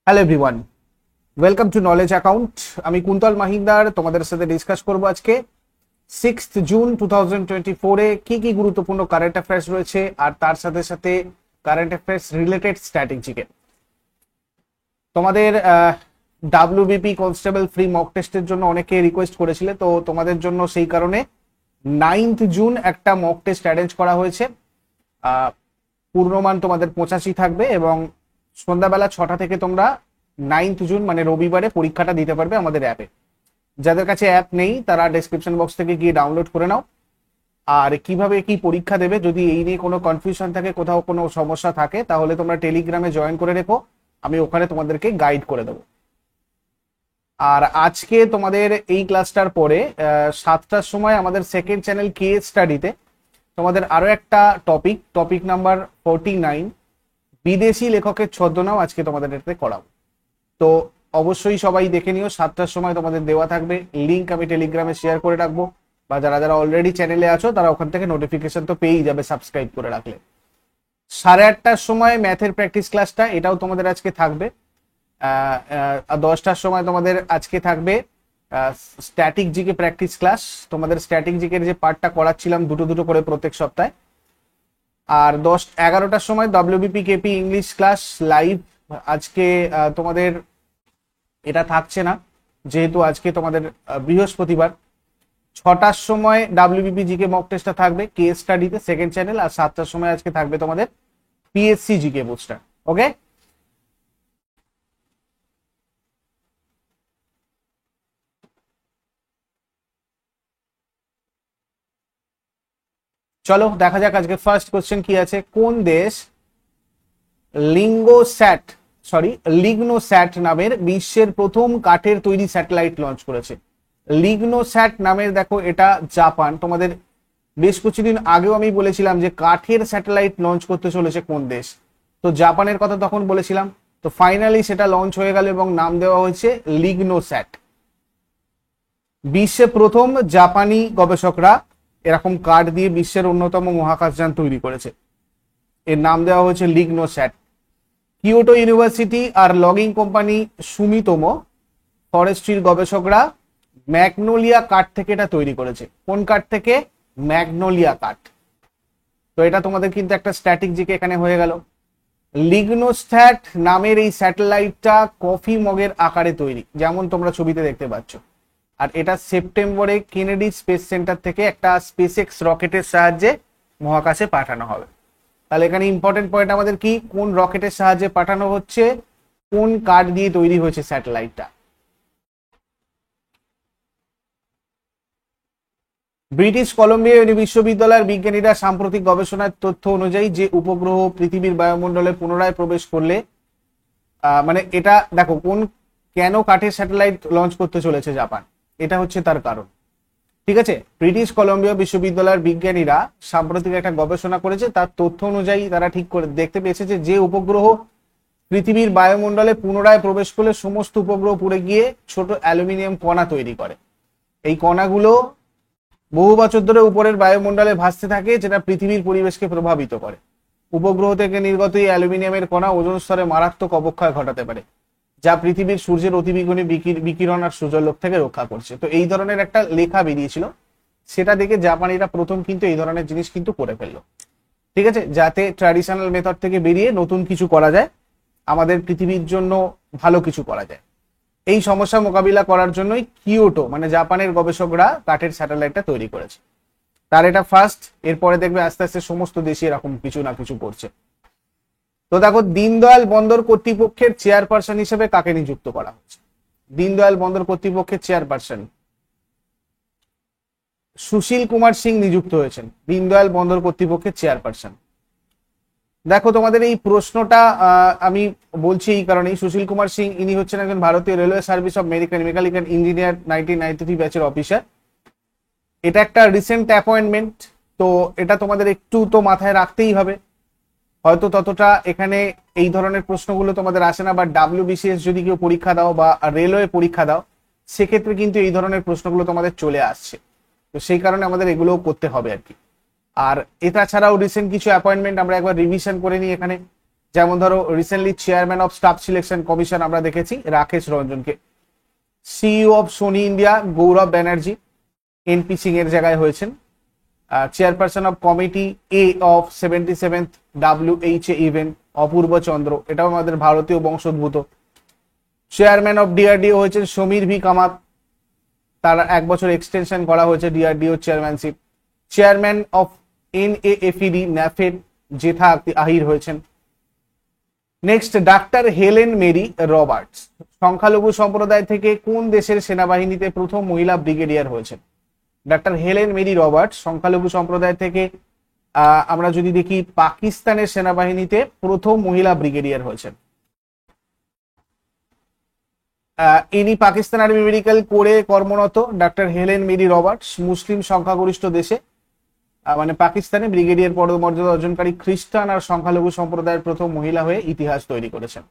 Hello everyone, welcome to knowledge account. আমি কুন্তল মাহিন্দার তোমাদের সাথে ডিসকাস করব আজকে 6 জুন 2024-এ কি কি গুরুত্বপূর্ণ কারেন্ট অ্যাফেয়ার্স রয়েছে আর তার সাথে সাথে কারেন্ট অ্যাফেয়ার্স রিলেটেড স্ট্র্যাটেজিকে। তোমাদের ডাব্লিউবিপি কনস্টেবল ফ্রি মক টেস্টের জন্য অনেকে রিকোয়েস্ট করেছিলে, তো তোমাদের জন্য সেই কারণে 9 জুন একটা মক টেস্ট অ্যারেঞ্জ করা হয়েছে। পূর্ণমান তোমাদের 85 থাকবে এবং সন্ধ্যাবেলা 6টা থেকে তোমরা 9 জুন মানে রবিবারে পরীক্ষাটা দিতে পারবে আমাদের অ্যাপে। যাদের কাছে অ্যাপ নেই তারা ডেসক্রিপশন বক্স থেকে গিয়ে ডাউনলোড করে নাও। আর কিভাবে কি পরীক্ষা দেবে, যদি এই নিয়ে কোনো কনফিউশন থাকে, কোথাও কোনো সমস্যা থাকে, তাহলে তোমরা টেলিগ্রামে জয়েন করে রেখো, আমি ওখানে তোমাদেরকে গাইড করে দেবো। আর আজকে তোমাদের এই ক্লাসটার পরে 7টার সময় আমাদের সেকেন্ড চ্যানেল কেএস স্টাডিতে তোমাদের আরো একটা টপিক নাম্বার 49, বিদেশি লেখকের ছদ্মনাম, আজকে তোমাদের এটাতে করাবো। তো অবশ্যই সবাই দেখে নিও, 7টার সময় তোমাদের দেওয়া থাকবে, লিঙ্ক আমি টেলিগ্রামে শেয়ার করে রাখবো, বা যারা যারা অলরেডি চ্যানেলে আছো তারা ওখান থেকে নোটিফিকেশন তো পেয়েই যাবে সাবস্ক্রাইব করে রাখলে। 8:30টার সময় ম্যাথের প্র্যাকটিস ক্লাসটা, এটাও তোমাদের আজকে থাকবে। 10টার সময় তোমাদের আজকে থাকবে স্ট্যাটিক জিকে প্র্যাকটিস ক্লাস। তোমাদের স্ট্যাটিক জিকের যে পার্টটা করাচ্ছিলাম দুটো দুটো করে প্রত্যেক সপ্তাহে। আর 11টার সময় WBP KP English class live. আজকে তোমাদের এটা থাকছে না, যেহেতু আজকে তোমাদের বৃহস্পতিবার। 6টার সময় ডাব্লিউবিপি জিকে মক টেস্টটা থাকবে কেস স্টাডিতে সেকেন্ড চ্যানেল। আর 7টার সময় আজকে থাকবে তোমাদের পিএসসি জিকে বুস্টার। ওকে, চলো দেখা যাক আজকে ফার্স্ট কোশ্চেন কি আছে। কোন দেশ লিঙ্গোস্যাট লিগনোস্যাট নামের বিশ্বের প্রথম কাঠের তৈরি স্যাটেলাইট লঞ্চ করেছে? লিগনোস্যাট নামের, দেখো এটা জাপান। তোমাদের বেশ কিছুদিন আগেও আমি বলেছিলাম যে কাঠের স্যাটেলাইট লঞ্চ করতে চলেছে কোন দেশ, তো জাপানের কথা তখন বলেছিলাম। তো ফাইনালি সেটা লঞ্চ হয়ে গেল এবং নাম দেওয়া হয়েছে লিগনোস্যাট। বিশ্বে প্রথম জাপানি গবেষকরা এরকম কাঠ দিয়ে বিশ্বের অন্যতম মহাকাশযান তৈরি করেছে, এর নাম দেওয়া হয়েছে লিগনোস্যাট। কিয়োটো ইউনিভার্সিটি আর লগিং কোম্পানি সুমিতোমো ফরেস্ট্রির গবেষকরা ম্যাগনোলিয়া কাঠ থেকে এটা তৈরি করেছে। কোন কাঠ থেকে? ম্যাগনোলিয়া কাঠ। তো এটা তোমাদের কিন্তু একটা স্ট্যাটিক জিকে এখানে হয়ে গেল। লিগনোস্যাট নামের এই স্যাটেলাইটটা কফি মগের আকারে তৈরি, যেমন তোমরা ছবিতে দেখতে পাচ্ছ। আর এটা সেপ্টেম্বরে কেনেডি স্পেস সেন্টার থেকে একটা স্পেসএক্স রকেটের সাহায্যে মহাকাশে পাঠানো হবে। তাহলে এখানে ইম্পর্টেন্ট পয়েন্ট আমাদের কি, কোন রকেটের সাহায্যে পাঠানো হচ্ছে, কোন কাঠ দিয়ে তৈরি হয়েছে স্যাটেলাইটটা। ব্রিটিশ কলম্বিয়া বিশ্ববিদ্যালয়ের বিজ্ঞানীরা সাম্প্রতিক গবেষণার তথ্য অনুযায়ী যে উপগ্রহ পৃথিবীর বায়ুমণ্ডলে পুনরায় প্রবেশ করলে, মানে এটা দেখো কেন কাঠের স্যাটেলাইট লঞ্চ করতে চলেছে জাপান, এটা হচ্ছে তার কারণ। ঠিক আছে, ব্রিটিশ কলম্বিয়া বিশ্ববিদ্যালয়ের বিজ্ঞানীরা সাম্প্রতিক একটা গবেষণা করেছে, তার তথ্য অনুযায়ী তারা ঠিক করে দেখতে পেয়েছে যে উপগ্রহ পৃথিবীর বায়ুমণ্ডলে পুনরায় প্রবেশ করলে সমস্ত উপগ্রহ পুড়ে গিয়ে ছোট অ্যালুমিনিয়াম কণা তৈরি করে। এই কণাগুলো বহু বছর ধরে উপরের বায়ুমণ্ডলে ভাসতে থাকে, যেটা পৃথিবীর পরিবেশকে প্রভাবিত করে। উপগ্রহ থেকে নির্গত এই অ্যালুমিনিয়ামের কণা ওজোন স্তরে মারাত্মক অবক্ষয় ঘটাতে পারে, যা পৃথিবীর সূর্যের অতিবেগুনি বিকিরণ আর সূর্যালোক থেকে রক্ষা করছে। তো এই ধরনের একটা লেখা বেরিয়েছিল, সেটা দেখে জাপানিরা প্রথম কিন্তু এই ধরনের জিনিস কিন্তু করে ফেললো। ঠিক আছে, যাতে ট্র্যাডিশনাল মেথড থেকে বেরিয়ে নতুন কিছু করা যায়, আমাদের পৃথিবীর জন্য ভালো কিছু করা যায়। এই সমস্যা মোকাবিলা করার জন্যই কিয়োটো মানে জাপানের গবেষকরা কাঠের স্যাটেলাইটটা তৈরি করেছে। তার এটা ফার্স্ট, এরপরে দেখবে আস্তে আস্তে সমস্ত দেশে এরকম কিছু না কিছু করছে। তো দেখো, দীনদয়াল বন্দর কর্তৃপক্ষের চেয়ারপারসন হিসেবে কাকে নিযুক্ত করা হচ্ছে? দীনদয়াল বন্দর কর্তৃপক্ষের চেয়ারপারসন সুশীল কুমার সিং নিযুক্ত হয়েছেন দীনদয়াল বন্দর কর্তৃপক্ষের চেয়ারপারসন। দেখো, তোমাদের এই প্রশ্নটা আমি বলছি এই কারণেই, সুশীল কুমার সিং ইনি হচ্ছেন একজন ভারতীয় railway service of mechanical engineer 1993 ব্যাচের অফিসার। এটা একটা রিসেন্ট অ্যাপয়েন্টমেন্ট, তো এটা তোমাদের একটু তো মাথায় রাখতেই হবে। হয়তো ততটা এখানে এই ধরনের প্রশ্নগুলো তোমাদের আসে না, বা ডাব্লিউবিসিএস যদি কেউ পরীক্ষা দাও বা রেলওয়ে পরীক্ষা দাও, সেক্ষেত্রে কিন্তু এই ধরনের প্রশ্নগুলো তোমাদের চলে আসছে। তো সেই কারণে আমাদের এগুলোও করতে হবে আর কি। আর এটা ছাড়াও রিসেন্ট কিছু অ্যাপয়েন্টমেন্ট আমরা একবার রিভিশন করে নিই এখানে। যেমন ধরো recently chairman of staff selection commission আমরা দেখেছি রাকেশ রঞ্জনকে, CEO of Sony India Gaurav Banerjee NP Singh এর জায়গায় হয়েছেন, chairperson of committee A of 77th WHA event Apurva Chandra, এটাও আমাদের ভারতীয় বংশোদ্ভূত। চেয়ারম্যান অফ ডিআরডিও হয়েছেন সমীর ভি কামাত, তার 1 বছর এক্সটেনশন করা হয়েছে DRDO chairmanship. Chairman of NAFED NAFED Jetha Ahir হয়েছেন। Next doctor Helen Mary Roberts সংখ্যালঘু সম্প্রদায় থেকে কোন দেশের সেনাবাহিনীতে প্রথম মহিলা ব্রিগেডিয়ার হয়েছেন? ডাক্তার হেলেন মেরি রবার্টস সংখ্যালঘু সম্প্রদায় থেকে আমরা যদি দেখি পাকিস্তানের সেনাবাহিনীতে প্রথম মহিলা ব্রিগেডিয়ার হয়েছেন। ইনি পাকিস্তান আর্মি মেডিকেল কোরে কর্মরত ডাক্তার হেলেন মেরি রবার্টস মুসলিম সংখ্যাগরিষ্ঠ দেশে মানে পাকিস্তানে ব্রিগেডিয়ার পদমর্যাদা অর্জনকারী খ্রিস্টান আর সংখ্যালঘু সম্প্রদায়ের প্রথম মহিলা হয়ে ইতিহাস তৈরি করেছেন।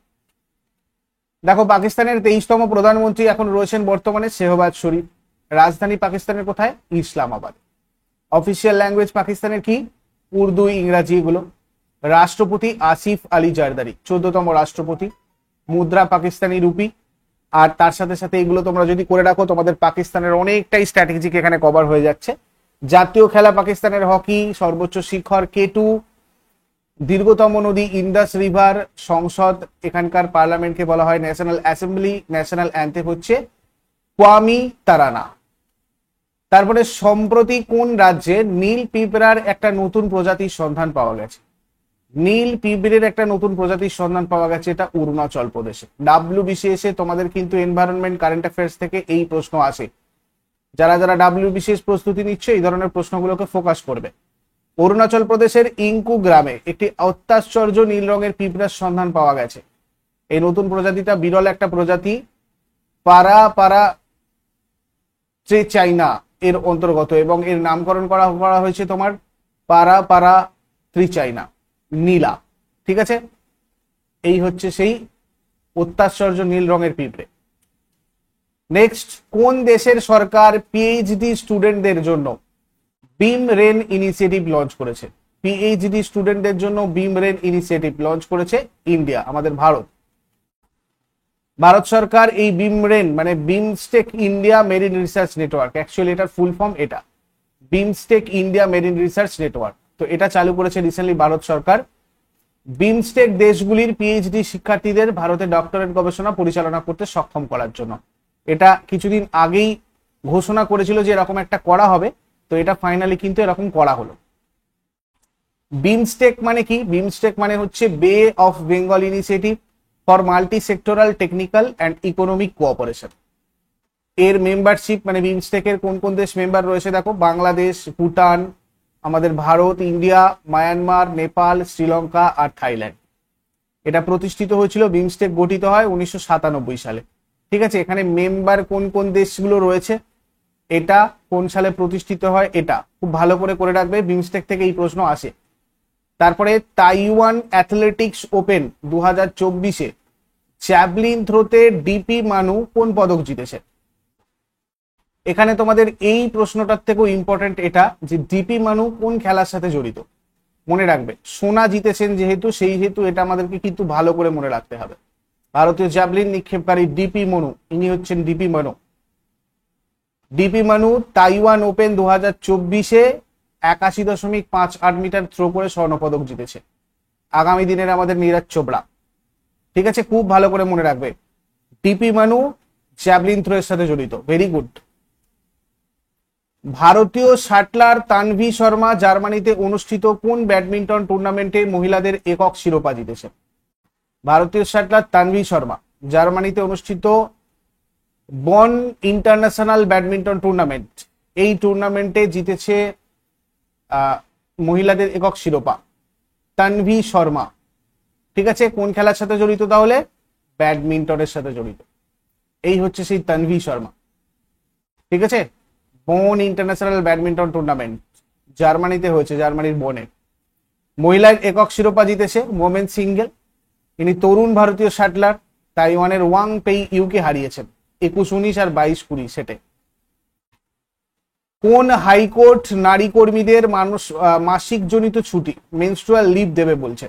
দেখো পাকিস্তানের 23তম প্রধানমন্ত্রী এখন রয়েছেন বর্তমানে শেহবাজ শরীফ। রাজধানী পাকিস্তানের কোথায়? ইসলামাবাদ। অফিসিয়াল ল্যাঙ্গুয়েজ পাকিস্তানের কি? উর্দু, ইংরাজি এগুলো। রাষ্ট্রপতি আসিফ আলী জারদারি 14তম রাষ্ট্রপতি। মুদ্রা পাকিস্তানি রুপি। আর তার সাথে সাথে এগুলো তোমরা যদি করে রাখো তোমাদের পাকিস্তানের অনেকটাই স্ট্র্যাটেজিক এখানে কভার হয়ে যাচ্ছে। জাতীয় খেলা পাকিস্তানের হকি, সর্বোচ্চ শিখর K2, দীর্ঘতম নদী ইন্দাস রিভার, সংসদ এখানকার পার্লামেন্টকে বলা হয় ন্যাশনাল অ্যাসেম্বলি, ন্যাশনাল অ্যান্থেম হচ্ছে কোয়ামি তারানা। তারপরে সম্প্রতি কোন রাজ্যে নীল পিঁপড়ার একটা নতুন প্রজাতির সন্ধান পাওয়া গেছে? নীল পিঁপড়ের একটা নতুন প্রজাতির সন্ধান পাওয়া গেছে, এটা অরুণাচল প্রদেশে। WBCS এ তোমাদের কিন্তু এনভায়রনমেন্ট কারেন্ট অ্যাফেয়ার্স থেকে এই প্রশ্ন আসে। যারা যারা WBCS প্রস্তুতি নিচ্ছে এই ধরনের প্রশ্নগুলোকে ফোকাস করবে। অরুণাচল প্রদেশের ইংকু গ্রামে একটি অত্যাশ্চর্য নীল রঙের পিঁপড়ার সন্ধান পাওয়া গেছে। এই নতুন প্রজাতিটা বিরল একটা প্রজাতি, পারা পারা চাইনা এর অন্তর্গত এবং এর নামকরণ করা হয়েছে তোমার পারা পারা ত্রিচাইনা নীলা। ঠিক আছে, এই হচ্ছে সেই অত্যাশ্চর্য নীল রঙের পিঁপড়ে। নেক্সট, কোন দেশের সরকার PhD স্টুডেন্টদের জন্য বিম রেন ইনিশিয়েটিভ লঞ্চ করেছে? PhD স্টুডেন্টদের জন্য বিম রেন ইনিশিয়েটিভ লঞ্চ করেছে ইন্ডিয়া, আমাদের ভারত। ভারত সরকার এই বিম রেন মানে BIMSTEC India marine research network, actually এটার ফুল ফর্ম এটা BIMSTEC India marine research network, তো এটা চালু করেছে রিসেন্টলি ভারত সরকার। বিমস্টেক দেশগুলির PhD শিক্ষার্থীদের ভারতে ডক্টরেট গবেষণা পরিচালনা করতে সক্ষম করার জন্য। এটা কিছুদিন আগেই ঘোষণা করেছিল যে এরকম একটা করা হবে, তো এটা ফাইনালি কিন্তু এরকম করা হলো। বিমস্টেক মানে কি? বিমস্টেক মানে হচ্ছে বে of Bengal initiative for multi sectoral technical and economic cooperation. এর মেম্বারশিপ মানে বিমস্টেকের কোন কোন দেশ মেম্বার রয়েছে দেখো, বাংলাদেশ, ভুটান, আমাদের ভারত, ইন্ডিয়া, মায়ানমার, নেপাল, শ্রীলঙ্কা আর থাইল্যান্ড। এটা প্রতিষ্ঠিত হয়েছিল, বিমস্টেক গঠিত হয় 1997 সালে। ঠিক আছে, এখানে মেম্বার কোন কোন দেশগুলো রয়েছে, এটা কোন সালে প্রতিষ্ঠিত হয়, এটা খুব ভালো করে রাখবে, বিমস্টেক থেকে এই প্রশ্ন আসে। তারপরে তাইওয়ান অ্যাথলেটিক্স ওপেন 2024-এ জ্যাভলিন থ্রোতে ডিপি মানু কোন পদক জিতেছে? এখানে তোমাদের এই প্রশ্নটার থেকেও ইম্পর্টেন্ট এটা যে ডিপি মানু কোন খেলার সাথে জড়িত। মনে রাখবে, সোনা জিতেছেন যেহেতু, সেই হেতু এটা আমাদেরকে কিন্তু ভালো করে মনে রাখতে হবে। ভারতীয় জ্যাভলিন নিক্ষেপকারী ডিপি মানু, ইনি হচ্ছেন ডিপি মানু। ডিপি মানু তাইওয়ান ওপেন 2024-এ 81.58 মিটার থ্রো করে স্বর্ণপদক জিতেছে। আগামী দিনের আমাদের নীরজ চোপড়া। ঠিক আছে, খুব ভালো করে মনে রাখবে, ডিপি মানু জ্যাভলিন থ্রো এর সাথে জড়িত। Very good. ভারতীয় শাটলার তানভি শর্মা জার্মানিতে অনুষ্ঠিত কোন ব্যাডমিন্টন টুর্নামেন্টে মহিলাদের একক শিরোপা জিতেছে? ভারতীয় শাটলার তানভি শর্মা জার্মানিতে অনুষ্ঠিত বন ইন্টারন্যাশনাল ব্যাডমিন্টন টুর্নামেন্ট, এই টুর্নামেন্টে জিতেছে মহিলাদের একক শিরোপা তানভি শর্মা। ঠিক আছে, কোন খেলার সাথে জড়িত তাহলে? ব্যাডমিন্টনের সাথে জড়িত। এই হচ্ছে সেই তানভি শর্মা। ঠিক আছে, বন ইন্টারন্যাশনাল ব্যাডমিন্টন টুর্নামেন্ট জার্মানিতে হয়েছে, জার্মানির বনে। মহিলার একক শিরোপা জিতেছে ওমেন সিঙ্গেল, ইনি তরুণ ভারতীয় শাটলার, তাইওয়ানের ওয়াং পেই ইউকে হারিয়েছেন 21-19 আর 22-20 সেটে। কোন হাইকোর্ট নারী কর্মীদের মাসিক জনিত ছুটি মেনস্ট্রুয়াল লিভ দেবে বলছে?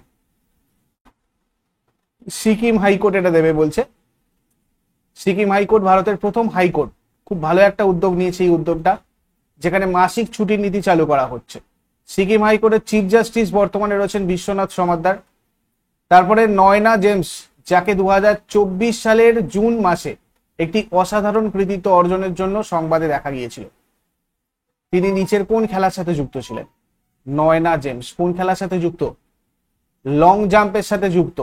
সিকিম হাইকোর্ট এটা দেবে বলছে। সিকিম হাইকোর্ট ভারতের প্রথম হাইকোর্ট, খুব ভালো একটা উদ্যোগ নিয়েছে এই উদ্যোগটা, যেখানে মাসিক ছুটির নীতি চালু করা হচ্ছে। সিকিম হাইকোর্টের চিফ জাস্টিস বর্তমানে রয়েছেন বিশ্বনাথ সমাদ্দার। তারপরে নয়না জেমস, যাকে 2024 সালের জুন মাসে একটি অসাধারণ কৃতিত্ব অর্জনের জন্য সংবাদে দেখা গিয়েছিল। তিনি নিচের কোন খেলার সাথে যুক্ত ছিলেন? নয়না জেমস কোন খেলার সাথে যুক্ত? লং জাম্পের সাথে যুক্ত।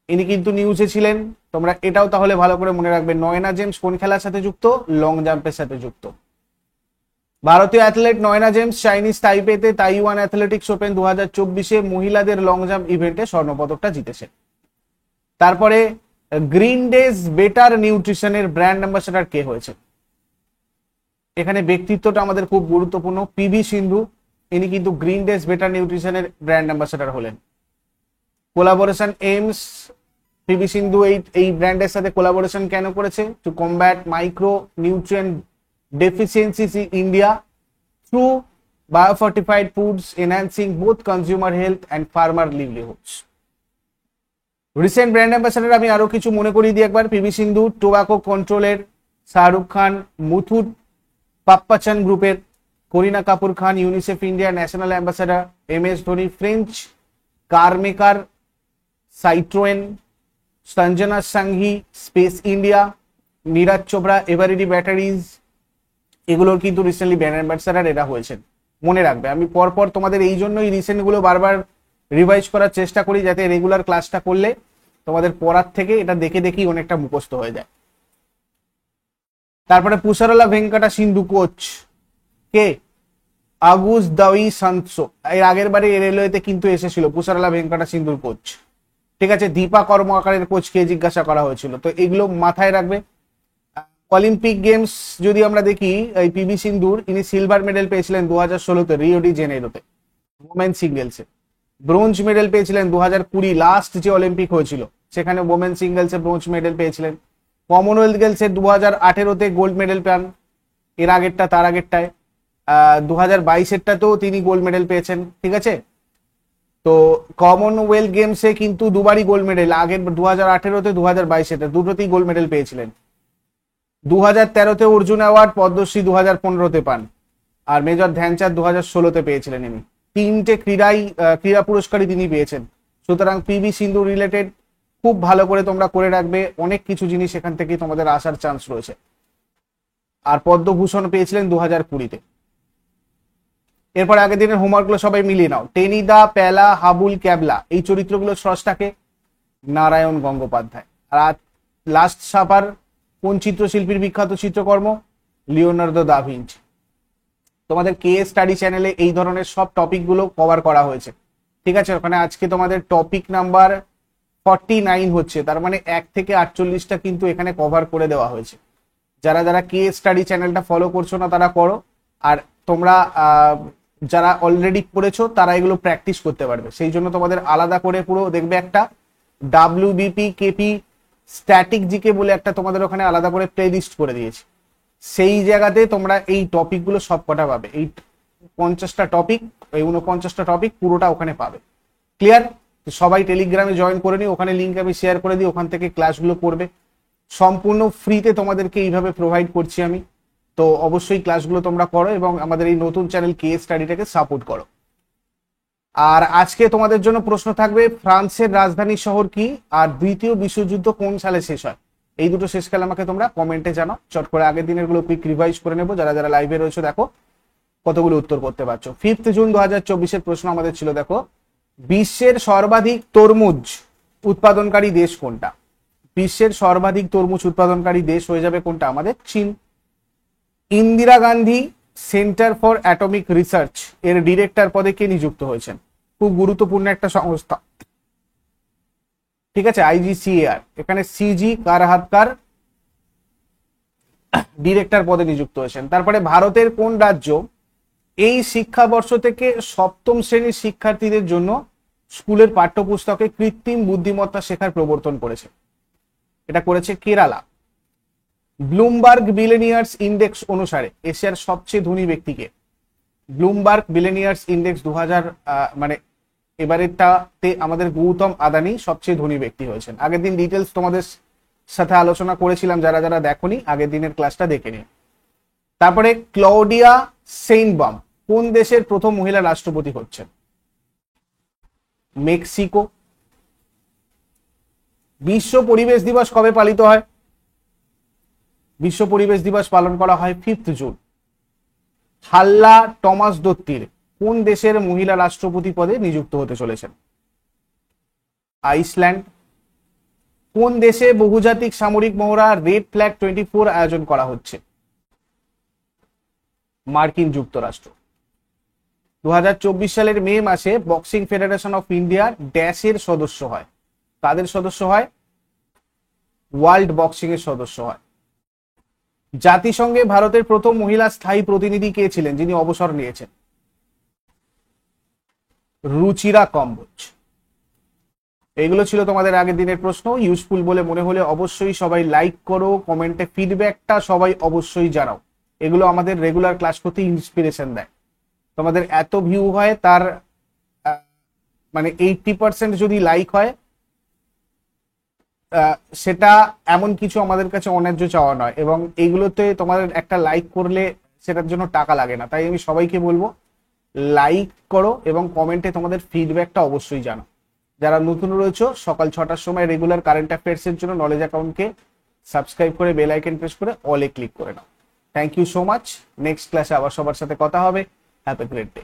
ইনি কিন্তু নিউজে ছিলেন, তোমরা এটাও তাহলে ভালো করে মনে রাখবে। নয়না জেমস কোন খেলার সাথে যুক্ত? লং জাম্পের সাথে যুক্ত। ভারতীয় অ্যাথলেট নয়না জেমস চাইনিজ তাইপেতে তাইওয়ান অ্যাথলেটিক্স ওপেন 2024-এ মহিলাদের লং জাম্প ইভেন্টে স্বর্ণপদকটা জিতেছেন। তারপরে গ্রিন ডেজ বেটার নিউট্রিশনের ব্র্যান্ড অ্যাম্বাসেডর কে হয়েছে? এখানে ব্যক্তিত্বটা আমাদের খুব গুরুত্বপূর্ণ। পিভি সিন্ধু, ইনি কিন্তু গ্রিন ডেজ বেটার নিউট্রিশনের ব্র্যান্ড অ্যাম্বাসেডর হলেন। কোলাবোরেশন এইমস, পিভি সিন্ধু এই ব্র্যান্ডের সাথে কোলাবোরেশন কেন করেছে? To combat micro nutrient deficiencies in India through biofortified foods, enhancing both consumer health and farmer livelihoods. Recent brand ambassador আমি আরো কিছু মনে করিয়ে দিই একবার। পিভি সিন্ধু টোবাকো কন্ট্রোলের, শাহরুখ খান মুথুট পাপ্পাচান গ্রুপের, Kareena Kapoor Khan UNICEF India national ambassador, MS Dhoni French car maker Citroen, Sanjana Sanghi space India, Neeraj Chopra Eveready batteries, এগুলোর কিন্তু রিসেন্টলি ব্র্যান্ড অ্যাম্বাসেডর এরা হয়েছেন। মনে রাখবে, আমি পরপর তোমাদের এই জন্যই রিসেন্ট গুলো বারবার রিভাইজ করার চেষ্টা করি, যাতে রেগুলার ক্লাসটা করলে তোমাদের পড়ার থেকে এটা দেখে দেখেই অনেকটা মুখস্থ হয়ে যায়। তারপরে পুসারলা ভেঙ্কাটা সিন্ধু কোচ কে? আগুস দাউই সানসো, এর আগের বারে রেলওয়েতে কিন্তু এসেছিল পুসারলা ভেঙ্কাটা সিন্ধুর কোচ। ঠিক আছে, দীপা কর্মকারের কোচকে জিজ্ঞাসা করা হয়েছিল। তো এগুলো মাথায় রাখবে। অলিম্পিক গেমস যদি আমরা দেখি, এই পিভি সিন্ধুর ইনি সিলভার মেডেল পেয়েছিলেন 2016-তে রিও ডি জেনেরোতে ওমেন সিঙ্গেলসে। ব্রোঞ্জ মেডেল পেয়েছিলেন 2020 লাস্ট যে অলিম্পিক হয়েছিল, সেখানে ওমেন সিঙ্গেলসে ব্রোঞ্জ মেডেল পেয়েছিলেন। কমনওয়েলথ গেমসে 2018-তে গোল্ড মেডেল পান, এর আগেরটা তার আগেরটায় 2022-এরটাতেও তিনি গোল্ড মেডেল পেয়েছেন। ঠিক আছে, তো কমনওয়েলথ গেমসে কিন্তু দুবারই গোল্ড মেডেল, আগের 2018-তে 2022-এতে দুটোতেই গোল্ড মেডেল পেয়েছিলেন। 2013-তে অর্জুন অ্যাওয়ার্ড, পদ্মশ্রী 2015-তে পান, আর মেজর ধ্যানচাঁদ 2016-তে পেয়েছিলেন। ইনি তিনটে ক্রীড়া পুরস্কারই তিনি পেয়েছেন। সুতরাং পিভি সিন্ধু রিলেটেড খুব ভালো করে তোমরা করে রাখবে, অনেক কিছু জিনিস এখান থেকে তোমাদের আসার চান্স রয়েছে। আর পদ্মভূষণ পেয়েছিলেন 2020-তে। এরপর আগের দিনের হোমওয়ার্কগুলো সবাই মিলিয়ে নাও। টেনিদা, প্যালা, হাবুল, ক্যাবলা, এই চরিত্রগুলো স্রষ্টাকে? নারায়ণ গঙ্গোপাধ্যায়। আর লাস্ট সাপার কোন চিত্রশিল্পীর বিখ্যাত চিত্রকর্ম? Leonardo da Vinci. তোমাদের কে স্টাডি চ্যানেলে এই ধরনের সব টপিকগুলো কভার করা হয়েছে। ঠিক আছে, ওখানে আজকে তোমাদের টপিক নাম্বার 49 হচ্ছে, তার মানে 1 থেকে 48টা কিন্তু এখানে কভার করে দেওয়া হয়েছে। যারা যারা কে স্টাডি চ্যানেলটা ফলো করছো না তারা করো, আর তোমরা যারা অলরেডি করেছো তারা এগুলো প্র্যাকটিস করতে পারবে। সেই জন্য তোমাদের আলাদা করে পুরো দেখবে একটা WBP KP স্ট্যাটিক জিকে বলে একটা তোমাদের ওখানে আলাদা করে প্লে লিস্ট করে দিয়েছি। সেই জায়গাতে তোমরা এই টপিকগুলো সব কটা পাবে। এই 50টা টপিক, এই 49টা টপিক পুরোটা ওখানে পাবে। ক্লিয়ার? সবাই টেলিগ্রামে জয়েন করে নিই, ওখানে লিঙ্ক আমি শেয়ার করে দিই, ওখান থেকে ক্লাসগুলো করবে। সম্পূর্ণ ফ্রিতে তোমাদেরকে এইভাবে প্রোভাইড করছি আমি। তো অবশ্যই ক্লাসগুলো তোমরা করো এবং আমাদের এই নতুন চ্যানেল কে স্টাডিটাকে সাপোর্ট করো। আর আজকে তোমাদের জন্য প্রশ্ন থাকবে, ফ্রান্সের রাজধানী শহর কি, আর দ্বিতীয় বিশ্বযুদ্ধ কোন সালে শেষ হয়? এই দুটো শেষকালে আমাকে তোমরা কমেন্টে জানাও। চট করে আগের দিনের গুলো কুইক রিভাইজ করে নেবো। যারা যারা লাইভে রয়েছে দেখো কতগুলো উত্তর করতে পারছো। 5 জুন 2024-এর প্রশ্ন আমাদের ছিল, দেখো, বিশ্বের সর্বাধিক তরমুজ উৎপাদনকারী দেশ কোনটা? বিশ্বের সর্বাধিক তরমুজ উৎপাদনকারী দেশ হয়ে যাবে কোনটা? আমাদের চীন। Indira Gandhi centre for atomic research এর ডিরেক্টর পদে কে নিযুক্ত হয়েছেন? খুব গুরুত্বপূর্ণ একটা সংস্থা। ঠিক আছে, IGCAR। এখানে CG কারহাতকার ডিরেক্টর পদে নিযুক্ত হয়েছেন। তারপরে ভারতের কোন রাজ্য এই শিক্ষাবর্ষ থেকে সপ্তম শ্রেণীর শিক্ষার্থীদের জন্য স্কুলের পাঠ্যপুস্তকে কৃত্রিম বুদ্ধিমত্তা শেখার প্রবর্তন করেছে? এটা করেছে কেরালা। ব্লুমবার্গ বিলেনিয়ার্স ইন্ডেক্স অনুসারে এশিয়ার সবচেয়ে ধনী ব্যক্তিকে? ব্লুমবার্গ বিলেনিয়ার্স ইন্ডেক্স 2000 মানে এবারেরটাতে আমাদের গৌতম আদানি সবচেয়ে ধনী ব্যক্তি হয়েছেন। আগের দিন ডিটেলস তোমাদের সাথে আলোচনা করেছিলাম, যারা যারা দেখোনি আগের দিনের ক্লাসটা দেখে নিন। তারপরে ক্লডিয়া সেইনবাম কোন দেশের প্রথম মহিলা রাষ্ট্রপতি হচ্ছেন? মেক্সিকো। বিশ্ব পরিবেশ দিবস কবে পালিত হয়? বিশ্ব পরিবেশ দিবস পালন করা হয় 5 জুন। হাল্লা টমাস দত্তির কোন দেশের মহিলা রাষ্ট্রপতি পদে নিযুক্ত হতে চলেছেন? আইসল্যান্ড। কোন দেশে বহুজাতিক সামরিক মহড়া রেড ফ্ল্যাগ 24 আয়োজন করা হচ্ছে? মার্কিন যুক্তরাষ্ট্র। 2024 সালের মে মাসে বক্সিং ফেডারেশন অফ ইন্ডিয়া ড্যাশের সদস্য হয়। কাদের সদস্য হয়? ওয়ার্ল্ড বক্সিং এর সদস্য হয়। জাতিসংঘে ভারতের প্রথম মহিলা স্থায়ী প্রতিনিধি কে ছিলেন যিনি অবসর নিয়েছেন? রুচিরা কম্বোজ। এগুলো ছিল তোমাদের আগের দিনের প্রশ্ন। ইউজফুল বলে মনে হলে অবশ্যই সবাই লাইক করো, কমেন্টে ফিডব্যাকটা সবাই অবশ্যই জানাও। এগুলো আমাদের রেগুলার ক্লাস করতে ইন্সপিরেশন দেয়। তোমাদের এত ভিউ হয় তার মানে 80% যদি লাইক হয় সেটা এমন কিছু আমাদের কাছে অন্যায্য চাওয়া নয়, এবং এইগুলোতে তোমাদের একটা লাইক করলে সেটার জন্য টাকা লাগে না। তাই আমি সবাইকে বলবো লাইক করো এবং কমেন্টে তোমাদের ফিডব্যাকটা অবশ্যই জানাও। যারা নতুন রয়েছে সকাল 6টার সময় রেগুলার কারেন্ট অ্যাফেয়ার্স এর জন্য নলেজ অ্যাকাউন্টকে সাবস্ক্রাইব করে বেল আইকন প্রেস করে অলে ক্লিক করে নাও। Thank you so much. Next ক্লাসে আবার সবার সাথে কথা হবে। Have a great day.